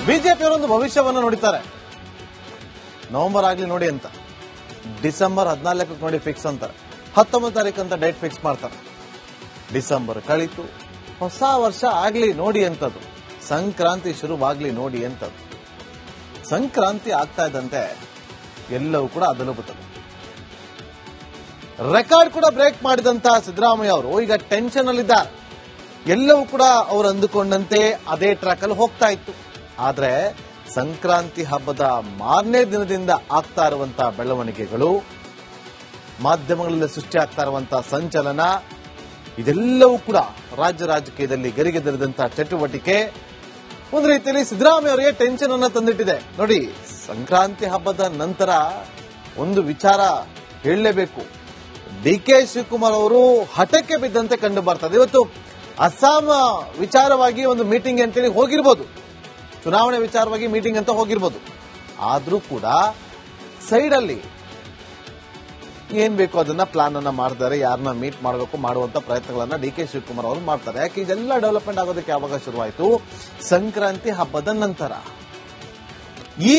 ಬಿಜೆಪಿಯವರೊಂದು ಭವಿಷ್ಯವನ್ನು ನೋಡಿದ್ದಾರೆ. ನವೆಂಬರ್ ಆಗ್ಲಿ ನೋಡಿ ಅಂತ, ಡಿಸೆಂಬರ್ 14 ನೋಡಿ ಫಿಕ್ಸ್ ಅಂತಾರೆ, 19 ತಾರೀಕು ಅಂತ ಡೇಟ್ ಫಿಕ್ಸ್ ಮಾಡ್ತಾರೆ. ಡಿಸೆಂಬರ್ ಕಳೀತು, ಹೊಸ ವರ್ಷ ಆಗ್ಲಿ ನೋಡಿ ಅಂತದ್ದು, ಸಂಕ್ರಾಂತಿ ಶುರುವಾಗ್ಲಿ ನೋಡಿ ಅಂತದ್ದು. ಸಂಕ್ರಾಂತಿ ಆಗ್ತಾ ಇದ್ದಂತೆ ಎಲ್ಲವೂ ಕೂಡ ಅದಲುಬುತ್ತದೆ. ರೆಕಾರ್ಡ್ ಕೂಡ ಬ್ರೇಕ್ ಮಾಡಿದಂತ ಸಿದ್ದರಾಮಯ್ಯ ಅವರು ಈಗ ಟೆನ್ಷನ್ ಅಲ್ಲಿದ್ದಾರೆ. ಎಲ್ಲವೂ ಕೂಡ ಅವರು ಅಂದುಕೊಂಡಂತೆ ಅದೇ ಟ್ರ್ಯಾಕ್ ಅಲ್ಲಿ ಹೋಗ್ತಾ ಇತ್ತು. ಆದ್ರೆ ಸಂಕ್ರಾಂತಿ ಹಬ್ಬದ ಮಾರನೇ ದಿನದಿಂದ ಆಗ್ತಾ ಇರುವಂತಹ ಬೆಳವಣಿಗೆಗಳು, ಮಾಧ್ಯಮಗಳಲ್ಲಿ ಸೃಷ್ಟಿ ಆಗ್ತಾ ಇರುವಂತಹ ಸಂಚಲನ, ಇದೆಲ್ಲವೂ ಕೂಡ ರಾಜ್ಯ ರಾಜಕೀಯದಲ್ಲಿ ಗರಿಗೆದರಿದಂತಹ ಚಟುವಟಿಕೆ ಒಂದು ರೀತಿಯಲ್ಲಿ ಸಿದ್ದರಾಮಯ್ಯ ಅವರಿಗೆ ಟೆನ್ಷನ್ ಅನ್ನ ತಂದಿಟ್ಟಿದೆ. ನೋಡಿ, ಸಂಕ್ರಾಂತಿ ಹಬ್ಬದ ನಂತರ ಒಂದು ವಿಚಾರ ಹೇಳಲೇಬೇಕು. ಡಿಕೆ ಶಿವಕುಮಾರ್ ಅವರು ಹಠಕ್ಕೆ ಬಿದ್ದಂತೆ ಕಂಡು ಬರ್ತದೆ. ಇವತ್ತು ಅಸ್ಸಾಂ ವಿಚಾರವಾಗಿ ಒಂದು ಮೀಟಿಂಗ್ ಅಂತೇಳಿ ಹೋಗಿರ್ಬೋದು, ಚುನಾವಣೆ ವಿಚಾರವಾಗಿ ಮೀಟಿಂಗ್ ಅಂತ ಹೋಗಿರ್ಬೋದು. ಆದ್ರೂ ಕೂಡ ಸೈಡ್ ಅಲ್ಲಿ ಏನ್ ಬೇಕು ಅದನ್ನ ಪ್ಲಾನ್ ಅನ್ನ ಮಾಡ್ತಾರೆ, ಯಾರನ್ನ ಮೀಟ್ ಮಾಡಬೇಕು ಮಾಡುವಂತ ಪ್ರಯತ್ನಗಳನ್ನ ಡಿ ಕೆ ಶಿವಕುಮಾರ್ ಅವರು ಮಾಡ್ತಾರೆ. ಯಾಕೆ ಇದೆಲ್ಲ ಡೆವಲಪ್ಮೆಂಟ್ ಆಗೋದಕ್ಕೆ ಯಾವಾಗ ಶುರುವಾಯಿತು? ಸಂಕ್ರಾಂತಿ ಹಬ್ಬದ ನಂತರ. ಈ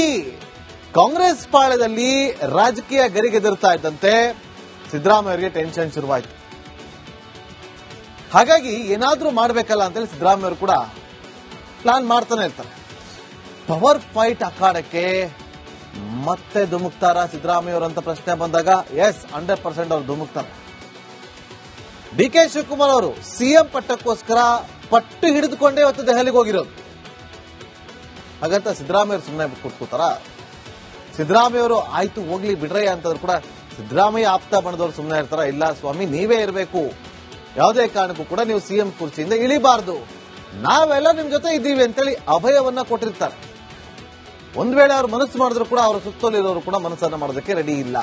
ಕಾಂಗ್ರೆಸ್ ಪಾಳ್ಯದಲ್ಲಿ ರಾಜಕೀಯ ಗರಿಗೆದರ್ತಾ ಇದ್ದಂತೆ ಸಿದ್ದರಾಮಯ್ಯ ಅವರಿಗೆ ಟೆನ್ಷನ್ ಶುರುವಾಯಿತು. ಹಾಗಾಗಿ ಏನಾದ್ರೂ ಮಾಡಬೇಕಲ್ಲ ಅಂತೇಳಿ ಸಿದ್ದರಾಮಯ್ಯ ಅವರು ಕೂಡ ಪ್ಲಾನ್ ಮಾಡ್ತಾನೆ ಇರ್ತಾರೆ. ಪವರ್ ಫೈಟ್ ಅಖಾಡಕ್ಕೆ ಮತ್ತೆ ಧುಮುಕ್ತಾರ ಸಿದ್ದರಾಮಯ್ಯ ಅವರಂತ ಪ್ರಶ್ನೆ ಬಂದಾಗ ಎಸ್, 100% ಅವರು ಧುಮುಕ್ತಾರೆ. ಡಿ ಕೆ ಶಿವಕುಮಾರ್ ಅವರು ಸಿಎಂ ಪಟ್ಟಕ್ಕೋಸ್ಕರ ಪಟ್ಟು ಹಿಡಿದುಕೊಂಡೇ ಇವತ್ತು ದೆಹಲಿಗೆ ಹೋಗಿರೋದು. ಹಾಗಂತ ಸಿದ್ದರಾಮಯ್ಯ ಸುಮ್ಮನೆ ಕೂತ್ಕೋತಾರ? ಸಿದ್ದರಾಮಯ್ಯ ಅವರು ಆಯ್ತು ಹೋಗ್ಲಿ ಬಿಡ್ರಯ್ಯ ಅಂತಂದ್ರು ಕೂಡ ಸಿದ್ದರಾಮಯ್ಯ ಆಪ್ತ ಬಣದವರು ಸುಮ್ಮನೆ ಇರ್ತಾರ? ಇಲ್ಲ ಸ್ವಾಮಿ, ನೀವೇ ಇರಬೇಕು, ಯಾವುದೇ ಕಾರಣಕ್ಕೂ ಕೂಡ ನೀವು ಸಿಎಂ ಕುರ್ಚಿಯಿಂದ ಇಳಿಬಾರ್ದು, ನಾವೆಲ್ಲ ನಿಮ್ ಜೊತೆ ಇದ್ದೀವಿ ಅಂತೇಳಿ ಅಭಯವನ್ನ ಕೊಟ್ಟಿರ್ತಾರೆ. ಒಂದ್ ವೇಳೆ ಅವ್ರು ಮನಸ್ಸು ಮಾಡಿದ್ರು ಕೂಡ ಅವರ ಸುತ್ತಲಿರೋರು ಕೂಡ ಮನಸ್ಸನ್ನ ಮಾಡೋದಕ್ಕೆ ರೆಡಿ ಇಲ್ಲ.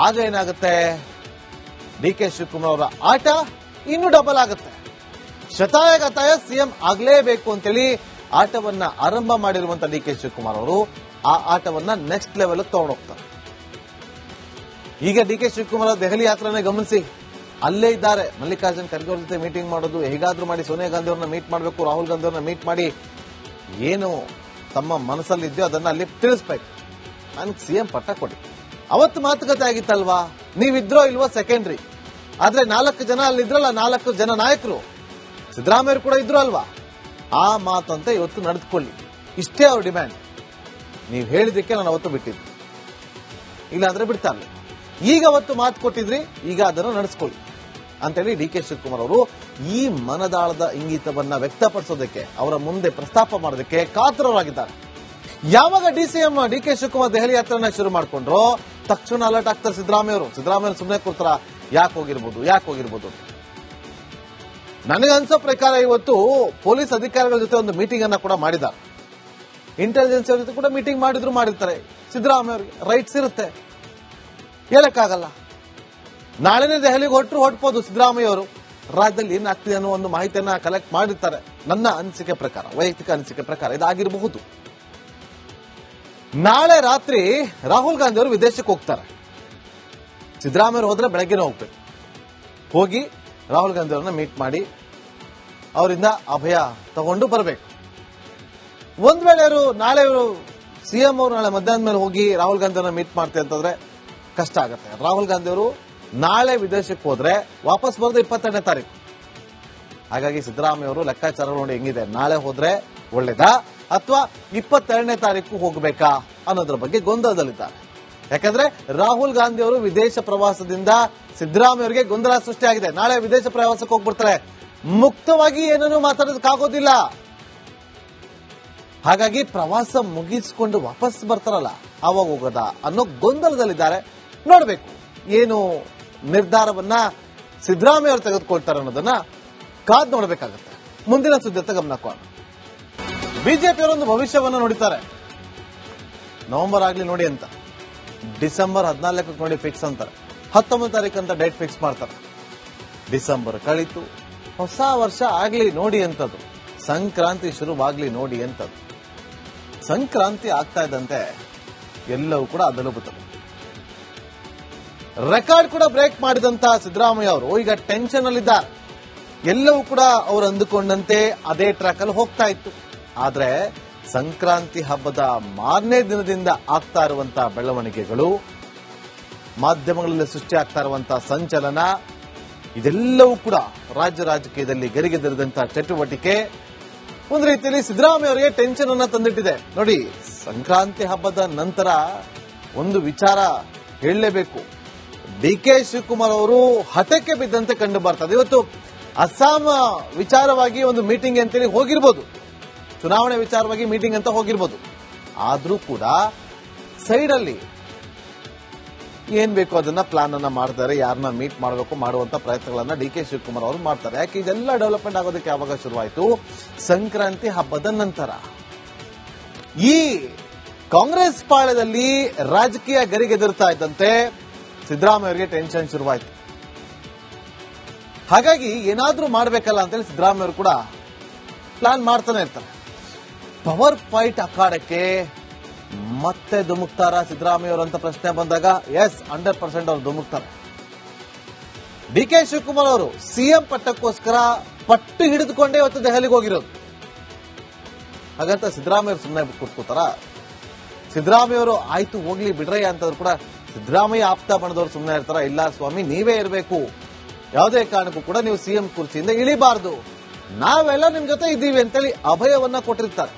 ಆಗ ಏನಾಗುತ್ತೆ? ಡಿ ಕೆ ಶಿವಕುಮಾರ್ ಅವರ ಆಟ ಇನ್ನೂ ಡಬಲ್ ಆಗುತ್ತೆ. ಶತಾಯಗತಾಯ ಸಿಎಂ ಆಗ್ಲೇಬೇಕು ಅಂತೇಳಿ ಆಟವನ್ನ ಆರಂಭ ಮಾಡಿರುವಂತ ಡಿ ಕೆ ಶಿವಕುಮಾರ್ ಅವರು ಆ ಆಟವನ್ನ ನೆಕ್ಸ್ಟ್ ಲೆವೆಲ್ ತಗೊಂಡೋಗ್ತಾರೆ. ಈಗ ಡಿ ಕೆ ಶಿವಕುಮಾರ್ ದೆಹಲಿ ಯಾತ್ರೆನೇ ಗಮನಿಸಿ, ಅಲ್ಲೇ ಇದ್ದಾರೆ. ಮಲ್ಲಿಕಾರ್ಜುನ್ ಖರ್ಗೆ ಅವ್ರ ಜೊತೆ ಮೀಟಿಂಗ್ ಮಾಡೋದು, ಹೇಗಾದ್ರೂ ಮಾಡಿ ಸೋನಿಯಾ ಗಾಂಧಿ ಅವ್ರನ್ನ ಮೀಟ್ ಮಾಡಬೇಕು, ರಾಹುಲ್ ಗಾಂಧಿ ಅವ್ರನ್ನ ಮೀಟ್ ಮಾಡಿ ಏನು ತಮ್ಮ ಮನಸ್ಸಲ್ಲಿದೆಯೋ ಅದನ್ನ ಅಲ್ಲಿ ತಿಳಿಸ್ಬೇಕು. ನನ್ಗೆ ಸಿಎಂ ಪಟ್ಟ ಕೊಡಿ. ಅವತ್ತು ಮಾತುಕತೆ ಆಗಿತ್ತಲ್ವಾ, ನೀವಿದ್ರೋ ಇಲ್ವೋ ಸೆಕೆಂಡ್ರಿ, ಆದ್ರೆ 4 ಜನ ಅಲ್ಲಿದ್ರಲ್ಲ, 4 ಜನ ನಾಯಕರು, ಸಿದ್ದರಾಮಯ್ಯ ಕೂಡ ಇದ್ರು ಅಲ್ವಾ, ಆ ಮಾತಂತೆ ಇವತ್ತು ನಡೆದುಕೊಳ್ಳಿ. ಇಷ್ಟೇ ಅವ್ರ ಡಿಮ್ಯಾಂಡ್. ನೀವು ಹೇಳಿದಕ್ಕೆ ನಾನು ಅವತ್ತು ಬಿಟ್ಟಿದ್ದು, ಇಲ್ಲಾಂದ್ರೆ ಬಿಡ್ತಾ ಇರಲಿಲ್ಲ. ಈಗ ಅವತ್ತು ಮಾತು ಕೊಟ್ಟಿದ್ರಿ, ಈಗ ಅದನ್ನು ನಡೆಸ್ಕೊಳ್ಳಿ ಅಂತೇಳಿ ಡಿ ಕೆ ಶಿವಕುಮಾರ್ ಅವರು ಈ ಮನದಾಳದ ಇಂಗಿತವನ್ನ ವ್ಯಕ್ತಪಡಿಸೋದಕ್ಕೆ, ಅವರ ಮುಂದೆ ಪ್ರಸ್ತಾಪ ಮಾಡೋದಕ್ಕೆ ಕಾತರರಾಗಿದ್ದಾರೆ. ಯಾವಾಗ DCM D K Shivakumar Delhi ಯಾತ್ರೆನ ಶುರು ಮಾಡ್ಕೊಂಡ್ರು, ತಕ್ಷಣ ಅಲರ್ಟ್ ಆಗ್ತಾರೆ ಸಿದ್ದರಾಮಯ್ಯ ಅವರು. ಸಿದ್ದರಾಮಯ್ಯ ಸುಮ್ಮನೆ ಕೂರ್ತಾರ? ಯಾಕೆ ಹೋಗಿರ್ಬೋದು? ನನಗನ್ಸೋ ಪ್ರಕಾರ ಇವತ್ತು ಪೊಲೀಸ್ ಅಧಿಕಾರಿಗಳ ಜೊತೆ ಒಂದು ಮೀಟಿಂಗ್ ಅನ್ನ ಕೂಡ ಮಾಡಿದ್ದಾರೆ. ಇಂಟೆಲಿಜೆನ್ಸ್ ಜೊತೆ ಕೂಡ ಮೀಟಿಂಗ್ ಮಾಡಿರ್ತಾರೆ. ಸಿದ್ದರಾಮಯ್ಯ ಅವರಿಗೆ ರೈಟ್ಸ್ ಇರುತ್ತೆ, ಹೇಳಕ್ಕಾಗಲ್ಲ. ನಾಳೆನೇ ದೆಹಲಿಗೆ ಹೊರಟ್ಬೋದು ಸಿದ್ದರಾಮಯ್ಯ ಅವರು. ರಾಜ್ಯದಲ್ಲಿ ಏನಾಗ್ತಿದೆ ಅನ್ನೋ ಒಂದು ಮಾಹಿತಿಯನ್ನ ಕಲೆಕ್ಟ್ ಮಾಡಿರ್ತಾರೆ. ನನ್ನ ಅನಿಸಿಕೆ ಪ್ರಕಾರ, ವೈಯಕ್ತಿಕ ಅನಿಸಿಕೆ ಪ್ರಕಾರ ಇದಾಗಿರಬಹುದು. ನಾಳೆ ರಾತ್ರಿ ರಾಹುಲ್ ಗಾಂಧಿ ಅವರು ವಿದೇಶಕ್ಕೆ ಹೋಗ್ತಾರೆ. ಸಿದ್ದರಾಮಯ್ಯ ಹೋದ್ರೆ ಬೆಳಗ್ಗೆನೇ ಹೋಗ್ಬೇಕು. ಹೋಗಿ ರಾಹುಲ್ ಗಾಂಧಿ ಅವರನ್ನ ಮೀಟ್ ಮಾಡಿ ಅವರಿಂದ ಅಭಯ ತಗೊಂಡು ಬರಬೇಕು. ಒಂದ್ ವೇಳೆ ನಾಳೆ ಸಿಎಂ ಅವರು ನಾಳೆ ಮಧ್ಯಾಹ್ನ ಮೇಲೆ ಹೋಗಿ ರಾಹುಲ್ ಗಾಂಧಿ ಅವರನ್ನ ಮೀಟ್ ಮಾಡ್ತಾರೆ ಅಂತಂದ್ರೆ ಕಷ್ಟ ಆಗುತ್ತೆ. ರಾಹುಲ್ ಗಾಂಧಿ ಅವರು ನಾಳೆ ವಿದೇಶಕ್ಕೆ ಹೋದ್ರೆ ವಾಪಸ್ ಬರೋದು 22ನೇ ತಾರೀಕು. ಹಾಗಾಗಿ ಸಿದ್ದರಾಮಯ್ಯ ಅವರು ಲೆಕ್ಕಾಚಾರ ನೋಡಿ ಹೆಂಗಿದೆ, ನಾಳೆ ಹೋದ್ರೆ ಒಳ್ಳೇದಾ ಅಥವಾ 22ನೇ ತಾರೀಕು ಹೋಗಬೇಕಾ ಅನ್ನೋದ್ರ ಬಗ್ಗೆ ಗೊಂದಲದಲ್ಲಿದ್ದಾರೆ. ಯಾಕಂದ್ರೆ ರಾಹುಲ್ ಗಾಂಧಿ ಅವರು ವಿದೇಶ ಪ್ರವಾಸದಿಂದ ಸಿದ್ದರಾಮಯ್ಯ ಅವರಿಗೆ ಗೊಂದಲ ಸೃಷ್ಟಿಯಾಗಿದೆ. ನಾಳೆ ವಿದೇಶ ಪ್ರವಾಸಕ್ಕೆ ಹೋಗ್ಬಿಡ್ತಾರೆ, ಮುಕ್ತವಾಗಿ ಏನನ್ನೂ ಮಾತಾಡೋದಕ್ಕಾಗೋದಿಲ್ಲ. ಹಾಗಾಗಿ ಪ್ರವಾಸ ಮುಗಿಸಿಕೊಂಡು ವಾಪಸ್ ಬರ್ತಾರಲ್ಲ, ಆವಾಗ ಹೋಗೋದಾ ಅನ್ನೋ ಗೊಂದಲದಲ್ಲಿದ್ದಾರೆ. ನೋಡ್ಬೇಕು ಏನು ನಿರ್ಧಾರವನ್ನ ಸಿದ್ದರಾಮಯ್ಯ ಅವರು ತೆಗೆದುಕೊಳ್ತಾರೆ ಅನ್ನೋದನ್ನ ಕಾದ್ ನೋಡಬೇಕಾಗುತ್ತೆ. ಮುಂದಿನ ಸುದ್ದಿಯತ್ತ ಗಮನ ಕೊಡೋಣ. ಬಿಜೆಪಿಯವರೊಂದು ಭವಿಷ್ಯವನ್ನ ನೋಡಿದ್ದಾರೆ. ನವೆಂಬರ್ ಆಗ್ಲಿ ನೋಡಿ ಅಂತ, ಡಿಸೆಂಬರ್ 14 ನೋಡಿ ಫಿಕ್ಸ್ ಅಂತಾರೆ, 19 ತಾರೀಕು ಅಂತ ಡೇಟ್ ಫಿಕ್ಸ್ ಮಾಡ್ತಾರೆ. ಡಿಸೆಂಬರ್ ಕಳೀತು, ಹೊಸ ವರ್ಷ ಆಗ್ಲಿ ನೋಡಿ ಅಂತದ್ದು, ಸಂಕ್ರಾಂತಿ ಶುರುವಾಗ್ಲಿ ನೋಡಿ ಅಂತದ್ದು. ಸಂಕ್ರಾಂತಿ ಆಗ್ತಾ ಇದ್ದಂತೆ ಎಲ್ಲವೂ ಕೂಡ ಅದಲುಬುತ್ತದೆ. ರೆಕಾರ್ಡ್ ಕೂಡ ಬ್ರೇಕ್ ಮಾಡಿದಂತ ಸಿದ್ದರಾಮಯ್ಯ ಅವರು ಈಗ ಟೆನ್ಷನ್ ಅಲ್ಲಿದ್ದಾರೆ. ಎಲ್ಲವೂ ಕೂಡ ಅವರು ಅಂದುಕೊಂಡಂತೆ ಅದೇ ಟ್ರ್ಯಾಕ್ ಅಲ್ಲಿ ಹೋಗ್ತಾ ಇತ್ತು. ಆದ್ರೆ ಸಂಕ್ರಾಂತಿ ಹಬ್ಬದ ಮಾರನೇ ದಿನದಿಂದ ಆಗ್ತಾ ಇರುವಂತಹ ಬೆಳವಣಿಗೆಗಳು, ಮಾಧ್ಯಮಗಳಲ್ಲಿ ಸೃಷ್ಟಿ ಆಗ್ತಾ ಇರುವಂತಹ ಸಂಚಲನ, ಇದೆಲ್ಲವೂ ಕೂಡ ರಾಜ್ಯ ರಾಜಕೀಯದಲ್ಲಿ ಗರಿಗೆದರಿದಂತಹ ಚಟುವಟಿಕೆ ಒಂದು ರೀತಿಯಲ್ಲಿ ಸಿದ್ದರಾಮಯ್ಯ ಅವರಿಗೆ ಟೆನ್ಷನ್ ಅನ್ನ ತಂದಿಟ್ಟಿದೆ. ನೋಡಿ, ಸಂಕ್ರಾಂತಿ ಹಬ್ಬದ ನಂತರ ಒಂದು ವಿಚಾರ ಹೇಳಲೇಬೇಕು. ಡಿ.ಕೆ. ಶಿವಕುಮಾರ್ ಅವರು ಹಠಕ್ಕೆ ಬಿದ್ದಂತೆ ಕಂಡು ಬರ್ತದೆ. ಇವತ್ತು ಅಸ್ಸಾಂ ವಿಚಾರವಾಗಿ ಒಂದು ಮೀಟಿಂಗ್ ಅಂತೇಳಿ ಹೋಗಿರ್ಬೋದು, ಚುನಾವಣೆ ವಿಚಾರವಾಗಿ ಮೀಟಿಂಗ್ ಅಂತ ಹೋಗಿರ್ಬೋದು. ಆದ್ರೂ ಕೂಡ ಸೈಡ್ ಅಲ್ಲಿ ಏನ್ ಬೇಕು ಅದನ್ನ ಪ್ಲಾನ್ ಅನ್ನ ಮಾಡ್ತಾರೆ, ಯಾರನ್ನ ಮೀಟ್ ಮಾಡಬೇಕು ಮಾಡುವಂತ ಪ್ರಯತ್ನಗಳನ್ನ ಡಿ.ಕೆ. ಶಿವಕುಮಾರ್ ಅವರು ಮಾಡ್ತಾರೆ. ಯಾಕೆ ಇದೆಲ್ಲ ಡೆವಲಪ್ಮೆಂಟ್ ಆಗೋದಕ್ಕೆ ಯಾವಾಗ ಶುರುವಾಯಿತು? ಸಂಕ್ರಾಂತಿ ಹಬ್ಬದ ನಂತರ. ಈ ಕಾಂಗ್ರೆಸ್ ಪಾಳ್ಯದಲ್ಲಿ ರಾಜಕೀಯ ಗರಿಗೆದರ್ತಾ ಇದ್ದಂತೆ ಸಿದ್ದರಾಮಯ್ಯ ಅವರಿಗೆ ಟೆನ್ಷನ್ ಶುರುವಾಯಿತು. ಹಾಗಾಗಿ ಏನಾದ್ರೂ ಮಾಡಬೇಕಲ್ಲ ಅಂತೇಳಿ ಸಿದ್ದರಾಮಯ್ಯ ಅವರು ಕೂಡ ಪ್ಲಾನ್ ಮಾಡ್ತಾನೆ ಇರ್ತಾರೆ. ಪವರ್ ಫೈಟ್ ಅಖಾಡಕ್ಕೆ ಮತ್ತೆ ಧುಮುಕ್ತಾರ ಸಿದ್ದರಾಮಯ್ಯ ಅವರು ಅಂತ ಪ್ರಶ್ನೆ ಬಂದಾಗ 100% ಅವರು ಧುಮುಕ್ತಾರೆ. ಡಿ.ಕೆ. ಶಿವಕುಮಾರ್ ಅವರು ಸಿಎಂ ಪಟ್ಟಕ್ಕೋಸ್ಕರ ಪಟ್ಟು ಹಿಡಿದುಕೊಂಡೇ ಇವತ್ತು ದೆಹಲಿಗೆ ಹೋಗಿರೋದು. ಹಾಗಂತ ಸಿದ್ದರಾಮಯ್ಯ ಅವರು ಸುಮ್ಮನೆ ಕೂತ್ಕೋತಾರ? ಸಿದ್ದರಾಮಯ್ಯ ಅವರು ಆಯ್ತು ಹೋಗ್ಲಿ ಬಿಡ್ರಯ್ಯ ಅಂತಂದ್ರು ಕೂಡ ಸಿದ್ದರಾಮಯ್ಯ ಆಪ್ತ ಬಣದವರು ಸುಮ್ಮನೆ ಇರ್ತಾರ? ಇಲ್ಲ ಸ್ವಾಮಿ, ನೀವೇ ಇರಬೇಕು, ಯಾವುದೇ ಕಾರಣಕ್ಕೂ ಕೂಡ ನೀವು ಸಿಎಂ ಕುರ್ಚಿಯಿಂದ ಇಳಿಬಾರದು, ನಾವೆಲ್ಲ ನಿಮ್ ಜೊತೆ ಇದ್ದೀವಿ ಅಂತೇಳಿ ಅಭಯವನ್ನ ಕೊಟ್ಟಿರ್ತಾರೆ.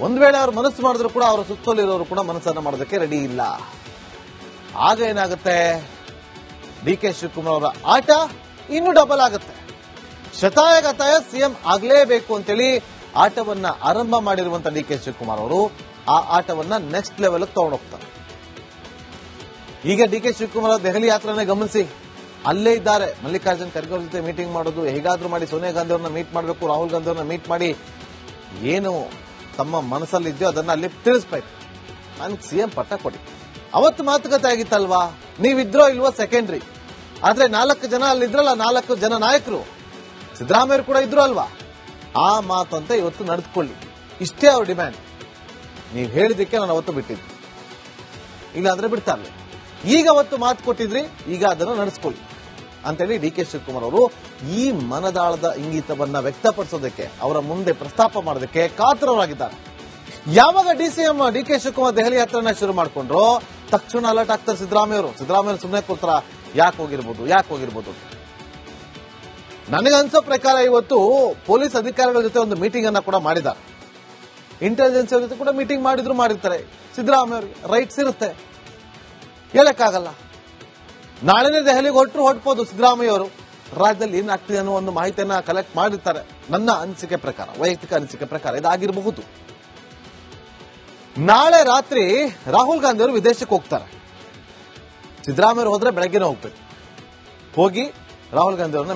ಒಂದ್ ವೇಳೆ ಅವ್ರು ಮನಸ್ಸು ಮಾಡಿದ್ರು ಕೂಡ ಅವರ ಸುತ್ತಲಿರೋರು ಕೂಡ ಮನಸ್ಸನ್ನ ಮಾಡೋದಕ್ಕೆ ರೆಡಿ ಇಲ್ಲ. ಆಗ ಏನಾಗುತ್ತೆ? ಡಿ.ಕೆ. ಶಿವಕುಮಾರ್ ಅವರ ಆಟ ಇನ್ನೂ ಡಬಲ್ ಆಗುತ್ತೆ. ಶತಾಯಗತಾಯ ಸಿಎಂ ಆಗ್ಲೇಬೇಕು ಅಂತೇಳಿ ಆಟವನ್ನ ಆರಂಭ ಮಾಡಿರುವಂತ ಡಿ.ಕೆ. ಶಿವಕುಮಾರ್ ಅವರು ಆ ಆಟವನ್ನ ನೆಕ್ಸ್ಟ್ ಲೆವೆಲ್ ತಗೊಂಡೋಗ್ತಾರೆ. ಈಗ ಡಿ.ಕೆ. ಶಿವಕುಮಾರ್ ಅವರು ದೆಹಲಿ ಯಾತ್ರೆನೇ ಗಮನಿಸಿ, ಅಲ್ಲೇ ಇದ್ದಾರೆ. ಮಲ್ಲಿಕಾರ್ಜುನ್ ಖರ್ಗೆ ಅವ್ರ ಜೊತೆ ಮೀಟಿಂಗ್ ಮಾಡೋದು, ಹೇಗಾದ್ರೂ ಮಾಡಿ ಸೋನಿಯಾ ಗಾಂಧಿ ಅವ್ರನ್ನ ಮೀಟ್ ಮಾಡಬೇಕು, ರಾಹುಲ್ ಗಾಂಧಿ ಅವ್ರನ್ನ ಮೀಟ್ ಮಾಡಿ ಏನು ತಮ್ಮ ಮನಸ್ಸಲ್ಲಿದ್ಯೋ ಅದನ್ನ ಅಲ್ಲಿ ತಿಳಿಸ್ಬೇಕು. ನನಗೆ ಸಿಎಂ ಪಟ್ಟ ಕೊಡಿ. ಅವತ್ತು ಮಾತುಕತೆ ಆಗಿತ್ತಲ್ವಾ, ನೀವಿದ್ರೋ ಇಲ್ವೋ ಸೆಕೆಂಡ್ರಿ, ಆದ್ರೆ 4 ಜನ ಅಲ್ಲಿದ್ರಲ್ಲ, 4 ಜನ ನಾಯಕರು ಸಿದ್ದರಾಮಯ್ಯ ಕೂಡ ಇದ್ರು ಅಲ್ವಾ, ಆ ಮಾತಂತ ಇವತ್ತು ನಡೆದುಕೊಳ್ಳಿ. ಇಷ್ಟೇ ಅವ್ರ ಡಿಮ್ಯಾಂಡ್. ನೀವು ಹೇಳಿದಕ್ಕೆ ನಾನು ಅವತ್ತು ಬಿಟ್ಟಿದ್ದು, ಇಲ್ಲಾಂದ್ರೆ ಬಿಡ್ತಾ ಇರಲಿಲ್ಲ. ಈಗ ಅವತ್ತು ಮಾತು ಕೊಟ್ಟಿದ್ರಿ, ಈಗ ಅದನ್ನು ನಡೆಸ್ಕೊಳ್ಳಿ ಅಂತೇಳಿ ಡಿ.ಕೆ. ಶಿವಕುಮಾರ್ ಅವರು ಈ ಮನದಾಳದ ಇಂಗಿತವನ್ನ ವ್ಯಕ್ತಪಡಿಸೋದಕ್ಕೆ, ಅವರ ಮುಂದೆ ಪ್ರಸ್ತಾಪ ಮಾಡೋದಕ್ಕೆ ಕಾತರರಾಗಿದ್ದಾರೆ. ಯಾವಾಗ ಡಿ.ಕೆ. ಶಿವಕುಮಾರ್ ದೆಹಲಿ ಯಾತ್ರೆನ ಶುರು ಮಾಡಿಕೊಂಡ್ರು, ತಕ್ಷಣ ಅಲರ್ಟ್ ಆಗ್ತಾರೆ ಸಿದ್ದರಾಮಯ್ಯ ಅವರು. ಸಿದ್ದರಾಮಯ್ಯ ಸುಮ್ಮನೆ ಕೂತಾರ? ಯಾಕೆ ಹೋಗಿರ್ಬೋದು? ನನಗನ್ಸೋ ಪ್ರಕಾರ ಇವತ್ತು ಪೊಲೀಸ್ ಅಧಿಕಾರಿಗಳ ಜೊತೆ ಒಂದು ಮೀಟಿಂಗ್ ಅನ್ನ ಕೂಡ ಮಾಡಿದ್ದಾರೆ. ಇಂಟೆಲಿಜೆನ್ಸ್ ಜೊತೆ ಕೂಡ ಮೀಟಿಂಗ್ ಮಾಡಿರ್ತಾರೆ. ಸಿದ್ದರಾಮಯ್ಯ ಅವರಿಗೆ ರೈಟ್ಸ್ ಇರುತ್ತೆ, ಹೇಳಕ್ಕಾಗಲ್ಲ. ನಾಳೆನೇ ದೆಹಲಿಗೆ ಹೊರಟ್ಬೋದು ಸಿದ್ದರಾಮಯ್ಯ ಅವರು. ರಾಜ್ಯದಲ್ಲಿ ಏನಾಗ್ತಿದೆ ಅನ್ನೋ ಒಂದು ಮಾಹಿತಿಯನ್ನ ಕಲೆಕ್ಟ್ ಮಾಡಿರ್ತಾರೆ. ನನ್ನ ಅನಿಸಿಕೆ ಪ್ರಕಾರ, ವೈಯಕ್ತಿಕ ಅನಿಸಿಕೆ ಪ್ರಕಾರ ಇದಾಗಿರಬಹುದು. ನಾಳೆ ರಾತ್ರಿ ರಾಹುಲ್ ಗಾಂಧಿ ಅವರು ವಿದೇಶಕ್ಕೆ ಹೋಗ್ತಾರೆ. ಸಿದ್ದರಾಮಯ್ಯ ಹೋದ್ರೆ ಬೆಳಗ್ಗೆನೇ ಹೋಗ್ಬೇಕು. ಹೋಗಿ ರಾಹುಲ್ ಗಾಂಧಿ ಅವರನ್ನ